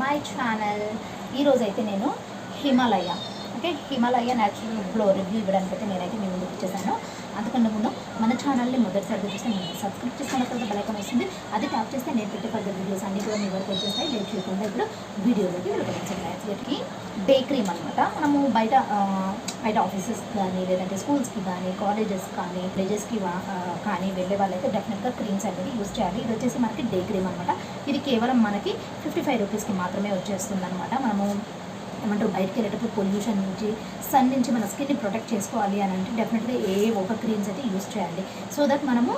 My channel. ఈరోజు అయితే నేను Himalaya Himalaya natural glow review ఇవ్వడానికి అయితే నేనైతే మీ ముందుకు వచ్చేసాను. అంతకన్నా ముందు మన ఛానల్ని మొదటిసారిగా చూస్తే నేను సబ్స్క్రైబ్ చేసుకున్న తర్వాత బెల్ ఐకాన్ వస్తుంది, అది ట్యాప్ చేస్తే నేను పెట్టే ఫర్దర్ వీడియోస్ అన్నీ కూడా మీ వరకు వచ్చేస్తాయి. లేట్ చేయకుండా ఇప్పుడు వీడియోలోకి వెళ్ళిపోయింది. డే క్రీమ్ అనమాట. మనము బయట ఆఫీసెస్ కానీ లేదంటే స్కూల్స్కి కానీ కాలేజెస్ కానీ విలేజెస్కి కానీ వెళ్ళే వాళ్ళైతే డెఫినెట్గా క్రీమ్స్ అనేది యూజ్ చేయాలి. ఇది వచ్చేసి మనకి డే క్రీమ్ అనమాట. ఇది కేవలం మనకి 55 రూపీస్కి మాత్రమే వచ్చేస్తుంది అనమాట. మనము ఏమంటారు బయటకు వెళ్ళేటప్పుడు పొల్యూషన్ నుంచి సన్ నుంచి మన స్కిన్ని ప్రొటెక్ట్ చేసుకోవాలి అని అంటే డెఫినెట్గా ఒక క్రీమ్స్ అయితే యూజ్ చేయాలి. సో దట్ మనము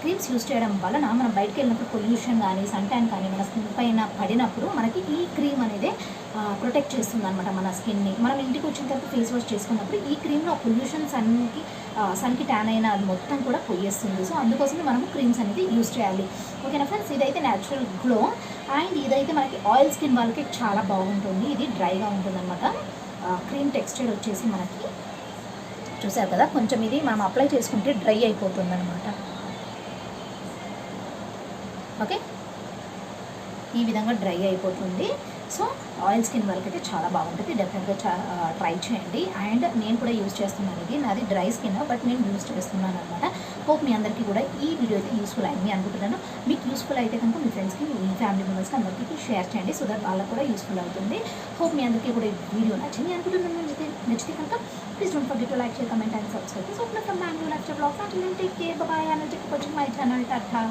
క్రీమ్స్ యూజ్ చేయడం వలన మనం బయటకు వెళ్ళినప్పుడు పొల్యూషన్ కానీ సన్ ట్యాన్ కానీ మన స్కిన్ పైన పడినప్పుడు మనకి ఈ క్రీమ్ అనేది ప్రొటెక్ట్ చేస్తుంది అనమాట మన స్కిన్ని. మనం ఇంటికి వచ్చిన తర్వాత ఫేస్ వాష్ చేసుకున్నప్పుడు ఈ క్రీమ్లో పొల్యూషన్ సన్కి ట్యాన్ అయిన అది మొత్తం కూడా పోయేస్తుంది. సో అందుకోసమే మనము క్రీమ్స్ అనేది యూజ్ చేయాలి. ఓకేనా ఫ్రెండ్స్, ఇదైతే న్యాచురల్ గ్లో అండ్ ఇదైతే మనకి ఆయిల్ స్కిన్ వాళ్ళకి చాలా బాగుంటుంది. ఇది డ్రైగా ఉంటుందన్నమాట. క్రీమ్ టెక్స్చర్ వచ్చేసి మనకి చూసారు కదా, కొంచెం ఇది మనం అప్లై చేసుకుంటే డ్రై అయిపోతుంది అనమాట. ఓకే, ఈ విధంగా డ్రై అయిపోతుంది. సో ఆయిల్ స్కిన్ వాళ్ళకైతే చాలా బాగుంటుంది. డెఫినెట్గా ట్రై చేయండి. అండ్ నేను కూడా యూజ్ చేస్తున్నాను. ఇది నాది డ్రై స్కిన్ బట్ నేను యూజ్ చేస్తున్నాను అనమాట. హోప్ మీ అందరికీ కూడా ఈ వీడియో అయితే యూస్ఫుల్ అయింది అనుకుంటున్నాను. మీకు యూస్ఫుల్ అయితే కనుక మీ ఫ్రెండ్స్కి మీ ఫ్యామిలీ మెంబర్స్కి అందరికీ షేర్ చేయండి. సో దట్ వాళ్ళకు కూడా యూస్ఫుల్ అవుతుంది. హోప్ మీ అందరికీ కూడా ఈ వీడియో నచ్చింది అనుకుంటున్నాను. నచ్చితే కనుక please don't forget to like, share, comment and subscribe. So from Bangalore Lifestyle Vlogs. Until then, take care. Bye bye. And check out my channel. Tata.